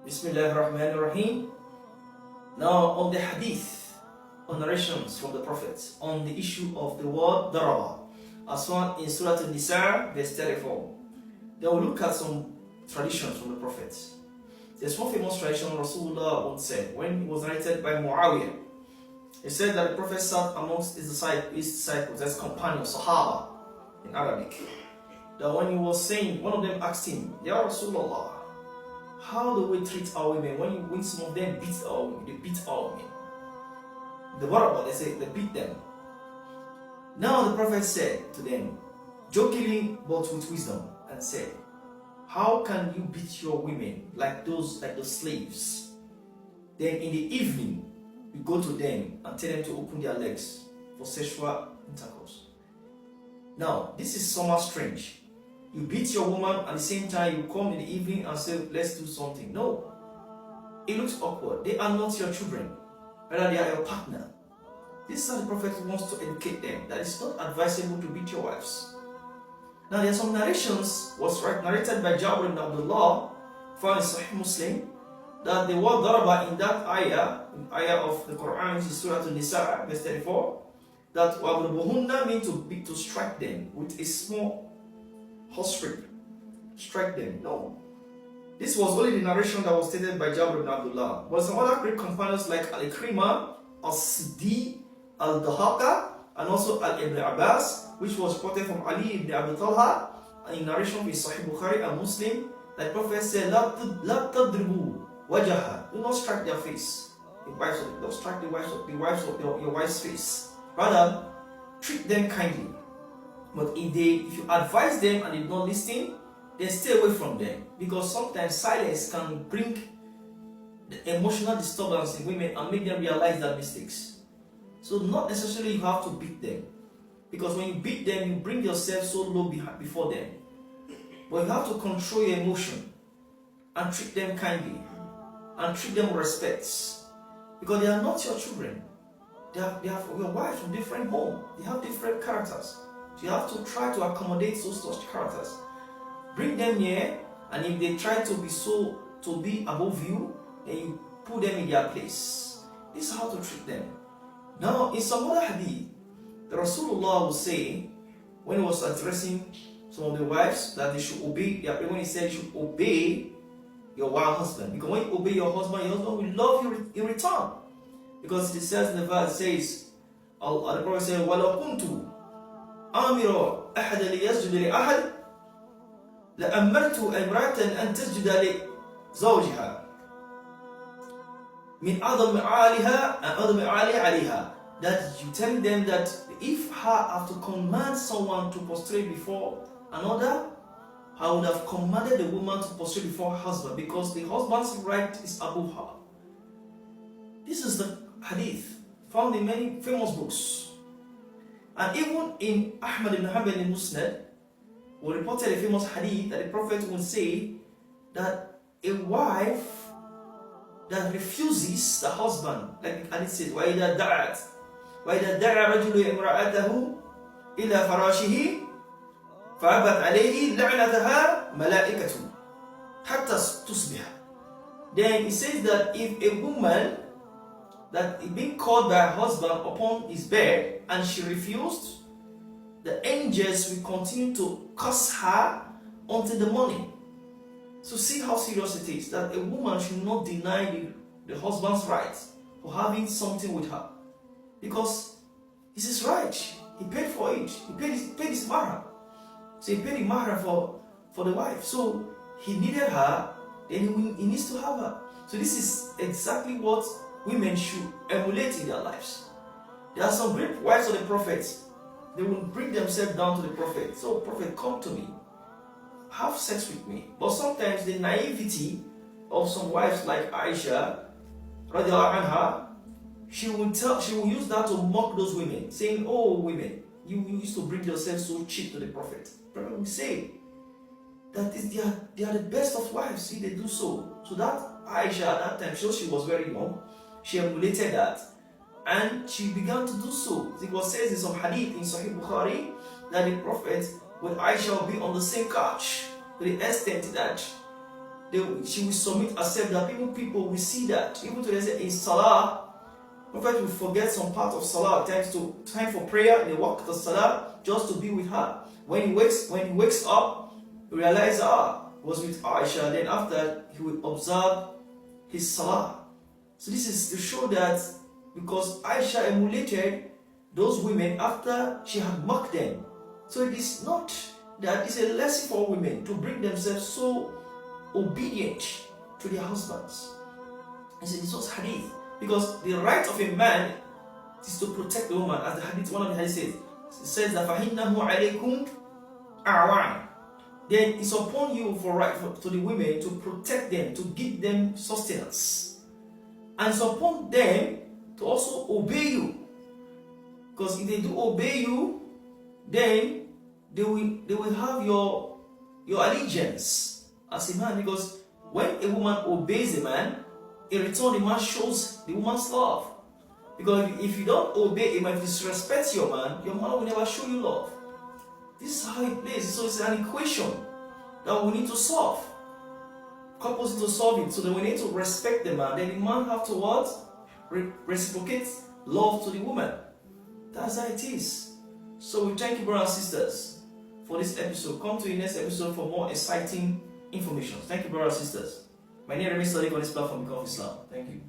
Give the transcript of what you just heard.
Bismillahirrahmanirrahim. Now on the hadith, on narrations from the prophets, on the issue of the word Darab, as found in Surah An-Nisa, verse 34. Then we'll look at some traditions from the prophets. There's one famous tradition Rasulullah once said, when it was narrated by Muawiyah. He said that the Prophet sat amongst his disciples, as companions, Sahaba, in Arabic. That when he was saying, one of them asked him, Ya Rasulullah, how do we treat our women? When some of them beat our women, they beat our women. The Darab, they say, they beat them. Now the Prophet said to them, jokingly but with wisdom, and said, how can you beat your women like those slaves? Then in the evening, you go to them and tell them to open their legs for sexual intercourse. Now, this is somewhat strange. You beat your woman at the same time you come in the evening and say, let's do something. No. It looks awkward. They are not your children. Rather, they are your partner. This is how the Prophet wants to educate them, that it's not advisable to beat your wives. Now, there are some narrations, narrated by Jabir ibn Abdullah, found in Sahih Muslim, that the word Daraba in that ayah of the Quran, which is Surah An-Nisa, verse 34, that وَأَضْرِبُهُنَّ means to strike them with a small horse whip. Strike them. No. This was only the narration that was stated by Jabir ibn Abdullah. But some other great companions like Al-Ikrima, Al-Siddi, Al-Dahaka, and also Al-Ibn Abbas, which was quoted from Ali ibn Abi Talha, in narration with Sahih Bukhari and Muslim, that Prophet said, لَا تَضْرِبُوا وَجَهَا. Do not strike their face. Don't strike the wives of your wife's face. Rather, treat them kindly. But if you advise them and they do not listen, then stay away from them. Because sometimes silence can bring the emotional disturbance in women and make them realize their mistakes. So not necessarily you have to beat them. Because when you beat them, you bring yourself so low before them. But you have to control your emotion and treat them kindly and treat them with respect. Because they are not your children. They have your wives from different homes. They have different characters. So you have to try to accommodate such characters. Bring them here, and if they try to be above you, then you put them in their place. This is how to treat them. Now, in some other hadith, the Rasulullah was saying, when he was addressing some of the wives, that they should obey, when he said you should obey your wild husband. Because when you obey your husband will love you in return. Because it says in the verse, it says, the Prophet said, وَلَوْ كُنْتُ أَمِرُ أَحَدًا لِيَسْجُدَ لِأَحَدٍ لَأَمَّرْتُ إِمْرَأَةً أَن تَسْجُدَ لِزَوْجِهَا مِنْ أَعْظَمِ عَالِهَا عَلَيْهَا. That you tell them that if I have to command someone to prostrate before another, I would have commanded the woman to prostrate before her husband, because the husband's right is above her. This is the hadith found in many famous books. And even in Ahmad ibn Hanbal in Musnad, we reported a famous hadith that the Prophet would say that a wife that refuses the husband, like the hadith says, وَإِذَا دَعَى رَجُلُ إِمْرَأَتَهُ إِلَى فَرَاشِهِ فَأَبَتْ عَلَيْهِ لَعْنَتَهَا مَلَائِكَةٌ حَتَّى تُصْبِحَ. Then he says that if a woman that is being called by her husband upon his bed and she refused, the angels will continue to curse her until the morning. So see how serious it is, that a woman should not deny the husband's right for having something with her. Because it's his right. He paid for it. He paid his mahar. So he paid the mahar for the wife. So he needed her, then he needs to have her. So this is exactly what women should emulate in their lives. There are some great wives of the prophets. They will bring themselves down to the prophet. So, prophet, come to me. Have sex with me. But sometimes the naivety of some wives like Aisha, radiallahu anha, she will use that to mock those women, saying, oh women, you used to bring yourself so cheap to the prophet. The prophet will say that they are the best of wives. See, they do so. So that Aisha at that time, she was very young, she emulated that, and she began to do so. It was said in some hadith in Sahih Bukhari that the Prophet with Aisha will be on the same couch, to the extent that she will submit herself, that people will see that. Even to say in Salah, Prophet will forget some part of Salah, time for prayer in the waqt of Salah, just to be with her. When he wakes up, he realizes was with Aisha. Then after, he will observe his Salah. So this is to show that, because Aisha emulated those women after she had mocked them. So it is not that it's a lesson for women to bring themselves so obedient to their husbands. He said this was hadith. Because the right of a man is to protect the woman, as the hadith, one of the hadith says. It says that فَإِنَّهُ عَلَيْكُمْ أَعْوَانٌ. Then it's upon you to the women to protect them, to give them sustenance. And it's upon them to also obey you. Because if they do obey you, then they will have your allegiance as a man. Because when a woman obeys a man, in return, the man shows the woman's love. Because if you don't obey a man, if you disrespect your man will never show you love. This is how it plays. So it's an equation that we need to solve. Couples need to solve it. So that we need to respect the man. Then the man have to what? Reciprocate love to the woman. That's how it is. So we thank you, brothers and sisters, for this episode. Come to the next episode for more exciting information. Thank you, brothers and sisters. My name is Sadiq on this platform, Become Islam. Thank you.